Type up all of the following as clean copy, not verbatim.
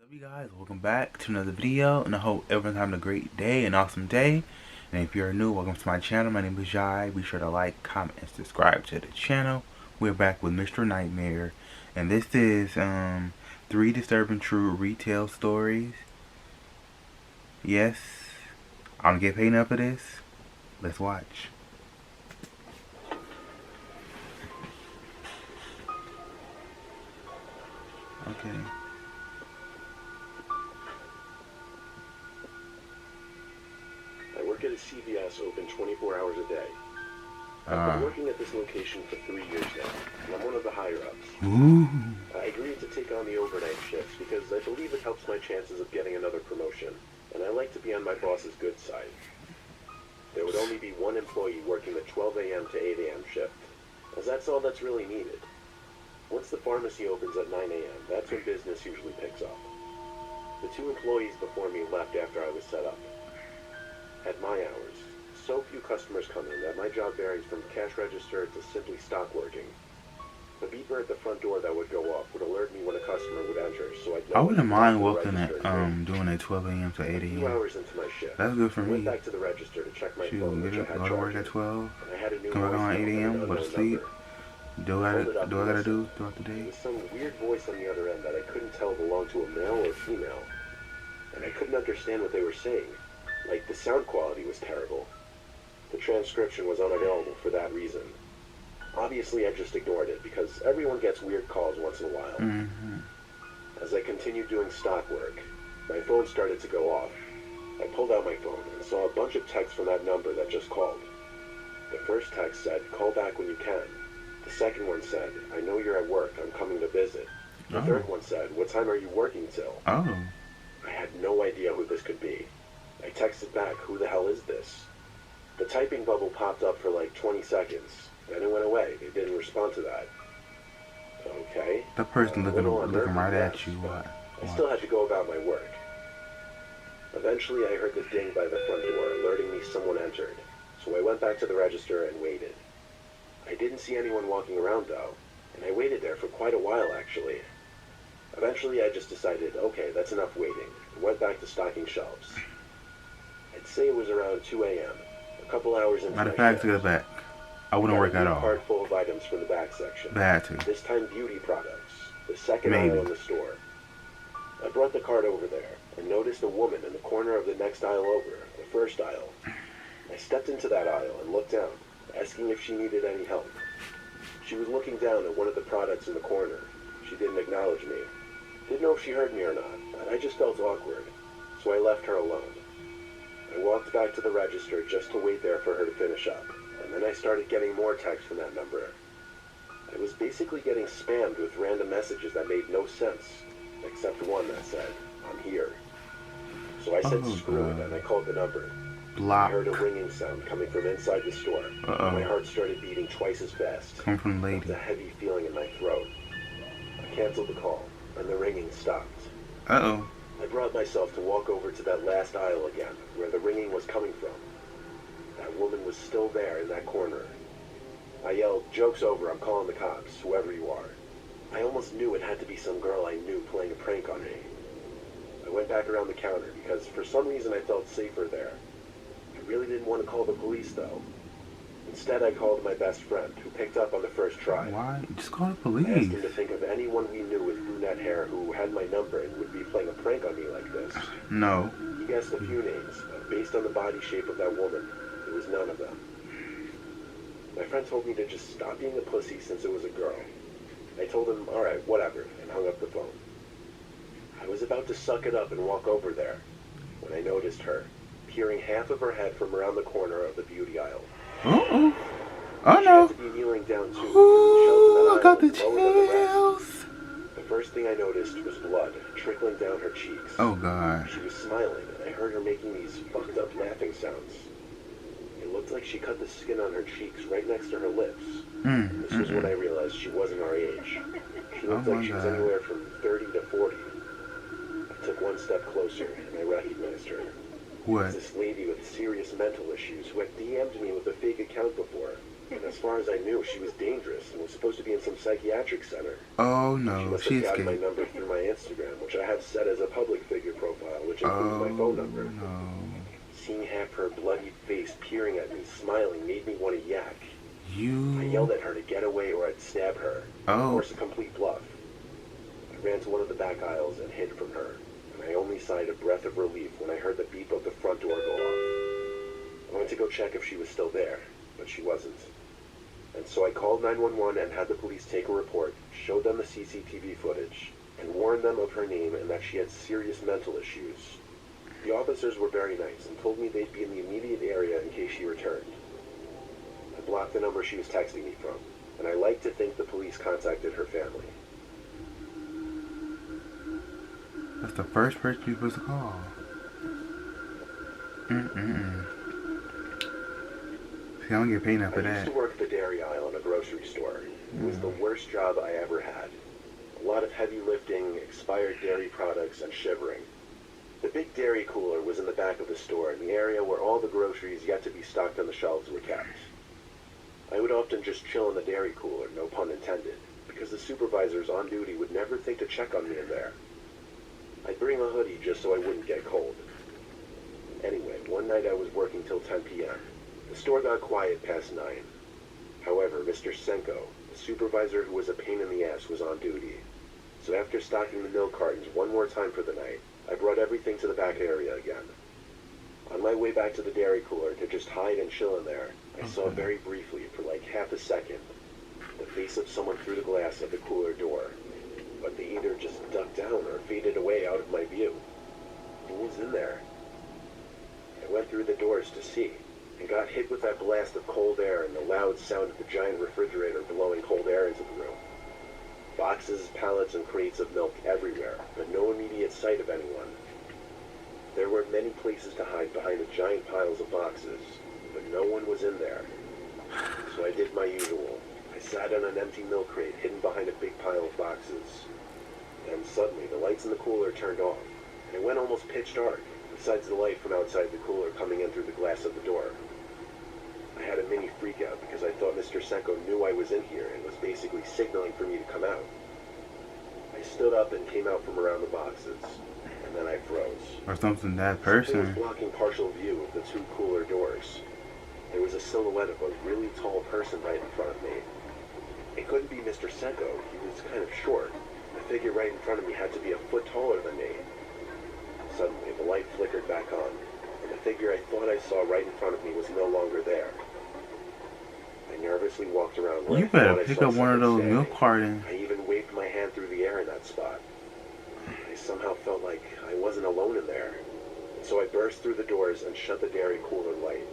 What's up, you guys? Welcome back to another video, and I hope everyone's having a great day, an awesome day. And if you're new, welcome to my channel. My name is Jai. Be sure to like, comment, and subscribe to the channel. We're back with Mr. Nightmare, and this is 3 disturbing true retail stories. Yes, I don't get paid enough for this. Let's watch. Okay. I work at a CVS open 24 hours a day. I've been working at this location for 3 years now, and I'm one of the higher-ups. I agreed to take on the overnight shifts because I believe it helps my chances of getting another promotion, and I like to be on my boss's good side. There would only be one employee working the 12 a.m. to 8 a.m. shift, as that's all that's really needed. Once the pharmacy opens at 9 a.m., that's when business usually picks up. The 2 employees before me left after I was set up. At my hours, so few customers come in that my job varies from cash register to simply stock working. The beeper at the front door that would go off would alert me when a customer would enter, so I'd know. I wouldn't mind working at doing at 12 a.m. to 8 a.m. 2 hours into my shift, That's good for I me. went back to the register to check my phone, which I had Go to work at charging. 12. I had a new Come back on 8 a.m. Go to sleep. Do I gotta do throughout the There day? was some weird voice on the other end that I couldn't tell belonged to a male or female, and I couldn't understand what they were saying. Like, the sound quality was terrible. The transcription was unavailable for that reason. Obviously, I just ignored it, because everyone gets weird calls once in a while. As I continued doing stock work, my phone started to go off. I pulled out my phone and saw a bunch of texts from that number that just called. The first text said, "Call back when you can." The second one said, "I know you're at work, I'm coming to visit." The third one said, "What time are you working till?" Oh. I had no idea who this could be. I texted back, "Who the hell is this?" The typing bubble popped up for like 20 seconds, then it went away. They didn't respond to that. Okay. That person looking right at you. I still had to go about my work. Eventually I heard the ding by the front door, alerting me someone entered, so I went back to the register and waited. I didn't see anyone walking around though, and I waited there for quite a while actually. Eventually I just decided, okay, that's enough waiting, and went back to stocking shelves. I'd say it was around 2 a.m., a couple hours into my Matter of fact, shift. to go back. I wouldn't work at all. A cart full of items from the back section. Bad too. This time beauty products, the second aisle in the store. I brought the cart over there and noticed a woman in the corner of the next aisle over, the first aisle. I stepped into that aisle and looked down, asking if she needed any help. She was looking down at one of the products in the corner. She didn't acknowledge me. Didn't know if she heard me or not, but I just felt awkward, so I left her alone. I walked back to the register just to wait there for her to finish up, and then I started getting more texts from that number. I was basically getting spammed with random messages that made no sense, except one that said, "I'm here." So I said screw it, and I called the number. I heard a ringing sound coming from inside the store. My heart started beating twice as fast. Come from the lady. There was a heavy feeling in my throat. I canceled the call, and the ringing stopped. I brought myself to walk over to that last aisle again, where the ringing was coming from. That woman was still there in that corner. I yelled, "Joke's over, I'm calling the cops, whoever you are." I almost knew it had to be some girl I knew playing a prank on me. I went back around the counter because for some reason I felt safer there. I really didn't want to call the police though. Instead I called my best friend, who picked up on the first try. Why? Just call the I asked police. him to think of anyone we knew with brunette hair who had my number and would be playing a prank on me like this. No. He guessed a few names, but based on the body shape of that woman, it was none of them. My friend told me to just stop being a pussy since it was a girl. I told him, alright, whatever, and hung up the phone. I was about to suck it up and walk over there when I noticed her, peering half of her head from around the corner of the beauty aisle. Oh She no. had to be kneeling down too. Ooh, I got the chills. The first thing I noticed was blood trickling down her cheeks. Oh god. She was smiling, and I heard her making these fucked up laughing sounds. It looked like she cut the skin on her cheeks right next to her lips. This was when I realized she wasn't our age. She looked like she was anywhere from 30 to 40. I took one step closer, and I recognized her. What? This lady with serious mental issues who had DM'd me with a fake account before. And as far as I knew, she was dangerous and was supposed to be in some psychiatric center. Oh She no, must she have gotten my escaped. number through my Instagram, which I have set as a public figure profile, which includes my Oh phone number. no. Seeing half her bloody face peering at me, smiling, made me want to yak. I You. yelled at her to get away or I'd stab her. Of Oh. course, a complete bluff. I ran to one of the back aisles and hid from her, and I only sighed a breath of relief when I heard the beep of the front door go off. I went to go check if she was still there, but she wasn't. And so I called 911 and had the police take a report, showed them the CCTV footage, and warned them of her name and that she had serious mental issues. The officers were very nice and told me they'd be in the immediate area in case she returned. I blocked the number she was texting me from, and I like to think the police contacted her family. That's the first person you're supposed to call. See, I don't get paid enough for I used that. to work the dairy aisle in a grocery store. It was the worst job I ever had. A lot of heavy lifting, expired dairy products, and shivering. The big dairy cooler was in the back of the store, in the area where all the groceries yet to be stocked on the shelves were kept. I would often just chill in the dairy cooler, no pun intended, because the supervisors on duty would never think to check on me in there. I'd bring a hoodie just so I wouldn't get cold. Anyway, one night I was working till 10 p.m. The store got quiet past 9. However, Mr. Senko, the supervisor who was a pain in the ass, was on duty. So after stocking the milk cartons one more time for the night, I brought everything to the back area again. On my way back to the dairy cooler to just hide and chill in there, I saw very briefly, for like half a second, the face of someone through the glass of the cooler door. But they either just ducked down or faded away out of my view. Who was in there? I went through the doors to see, and got hit with that blast of cold air and the loud sound of the giant refrigerator blowing cold air into the room. Boxes, pallets, and crates of milk everywhere, but no immediate sight of anyone. There were many places to hide behind the giant piles of boxes, but no one was in there. So I did my usual. I sat on an empty milk crate hidden behind a big pile of boxes. Then suddenly the lights in the cooler turned off, and it went almost pitch dark, besides the light from outside the cooler coming in through the glass of the door. I had a mini freak out because I thought Mr. Senko knew I was in here and was basically signaling for me to come out. I stood up and came out from around the boxes, and then I froze. Or something that Something was person. blocking partial view of the two cooler doors. There was a silhouette of a really tall person right in front of me. It couldn't be Mr. Senko, he was kind of short. The figure right in front of me had to be a foot taller than me. Suddenly, the light flickered back on, and the figure I thought I saw right in front of me was no longer there. I nervously walked around where You I better thought I pick saw up one of someone those standing. milk cartons. I even waved my hand through the air in that spot. I somehow felt like I wasn't alone in there. So I burst through the doors and shut the dairy cooler light.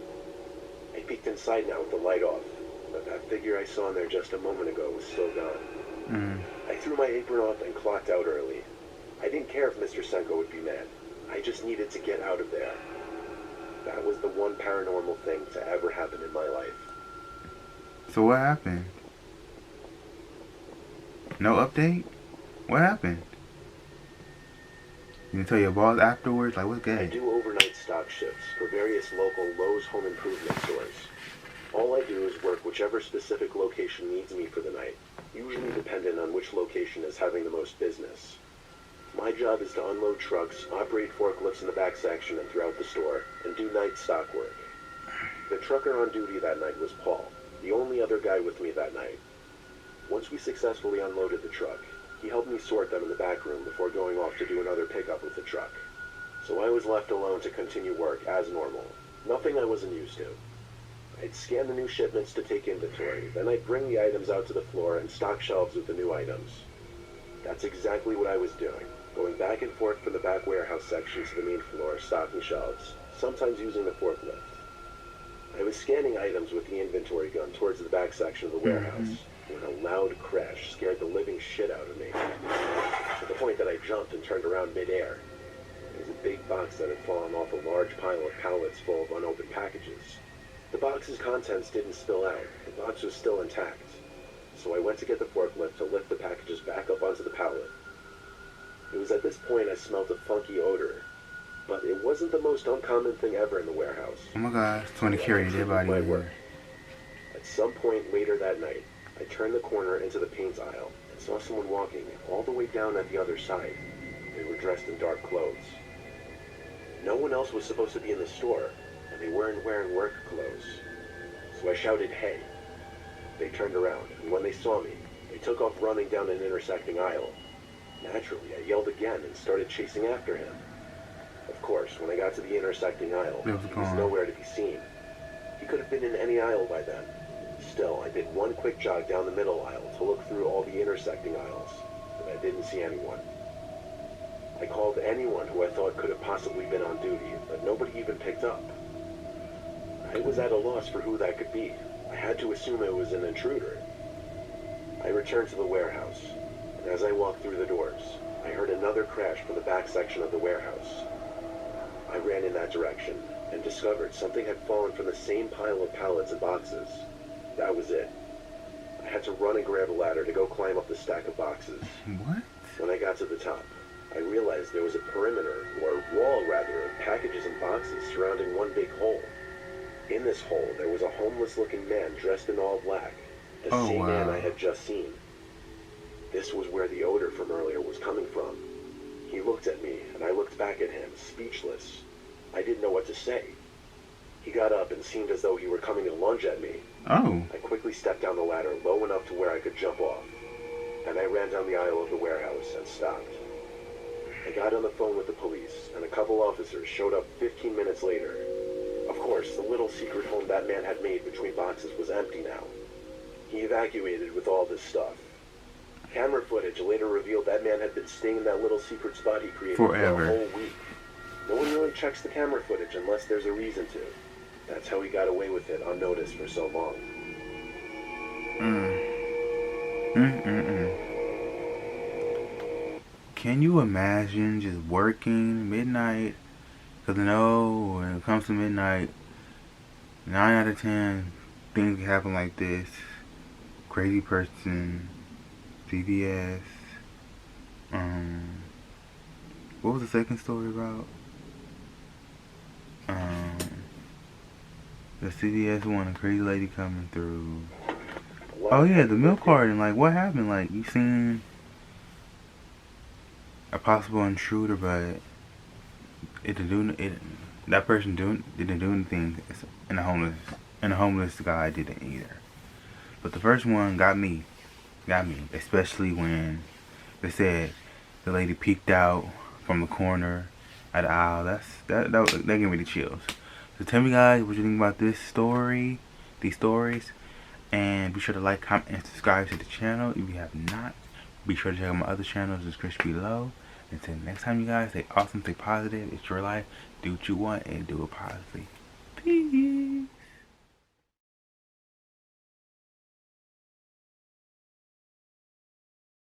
I peeked inside now with the light off, but that figure I saw in there just a moment ago was still gone. I threw my apron off and clocked out early. I didn't care if Mr. Senko would be mad. I just needed to get out of there. That was the one paranormal thing to ever happen in my life. So what happened? No update? What happened? You can tell your boss afterwards, like, what's I good? do overnight stock shifts for various local Lowe's home improvement stores. All I do is work whichever specific location needs me for the night, usually dependent on which location is having the most business. My job is to unload trucks, operate forklifts in the back section and throughout the store, and do night stock work. The trucker on duty that night was Paul, the only other guy with me that night. Once we successfully unloaded the truck, he helped me sort them in the back room before going off to do another pickup with the truck. So I was left alone to continue work as normal, nothing I wasn't used to. I'd scan the new shipments to take inventory, then I'd bring the items out to the floor and stock shelves with the new items. That's exactly what I was doing, going back and forth from the back warehouse section to the main floor, stocking shelves, sometimes using the forklift. I was scanning items with the inventory gun towards the back section of the warehouse, when a loud crash scared the living shit out of me, to the point that I jumped and turned around mid-air. It was a big box that had fallen off a large pile of pallets full of unopened packages. The box's contents didn't spill out. The box was still intact. So I went to get the forklift to lift the packages back up onto the pallet. It was at this point I smelled a funky odor. But it wasn't the most uncommon thing ever in the warehouse. Oh my gosh, 20 carry their body in here. At some point later that night, I turned the corner into the paint aisle and saw someone walking all the way down at the other side. They were dressed in dark clothes. No one else was supposed to be in the store, and they weren't wearing work clothes. So I shouted, "Hey." They turned around, and when they saw me, they took off running down an intersecting aisle. Naturally, I yelled again and started chasing after him. Of course, when I got to the intersecting aisle, he was nowhere to be seen. He could have been in any aisle by then. Still, I did one quick jog down the middle aisle to look through all the intersecting aisles, but I didn't see anyone. I called anyone who I thought could have possibly been on duty, but nobody even picked up. I was at a loss for who that could be. I had to assume it was an intruder. I returned to the warehouse, and as I walked through the doors, I heard another crash from the back section of the warehouse. I ran in that direction and discovered something had fallen from the same pile of pallets and boxes. That was it. I had to run and grab a ladder to go climb up the stack of boxes. What? When I got to the top, I realized there was a perimeter, or wall rather, of packages and boxes surrounding one big hole. In this hole, there was a homeless-looking man dressed in all black, the same man I had just seen. This was where the odor from earlier was coming from. He looked at me, and I looked back at him, speechless. I didn't know what to say. He got up and seemed as though he were coming to lunge at me. Oh. I quickly stepped down the ladder low enough to where I could jump off. Then I ran down the aisle of the warehouse and stopped. I got on the phone with the police, and a couple officers showed up 15 minutes later. Of course, the little secret home that man had made between boxes was empty now. He evacuated with all this stuff. Camera footage later revealed that man had been staying in that little secret spot he created for a whole week. No one really checks the camera footage unless there's a reason to. That's how he got away with it unnoticed for so long. Can you imagine just working midnight? Because I know when it comes to midnight, 9 out of 10 things can happen like this. Crazy person, CVS. What was the second story about? The CVS one, a crazy lady coming through. Oh yeah, the milk carton. Like, what happened? Like, you seen a possible intruder, but that person didn't do anything, and the homeless guy didn't either. But the first one got me, especially when they said the lady peeked out from the corner at the aisle. That gave me the chills. So tell me guys what you think about these stories, and be sure to like, comment, and subscribe to the channel if you have not. Be sure to check out my other channels, description below. Until next time, you guys, stay awesome, stay positive. It's your life. Do what you want and do it positively. Peace.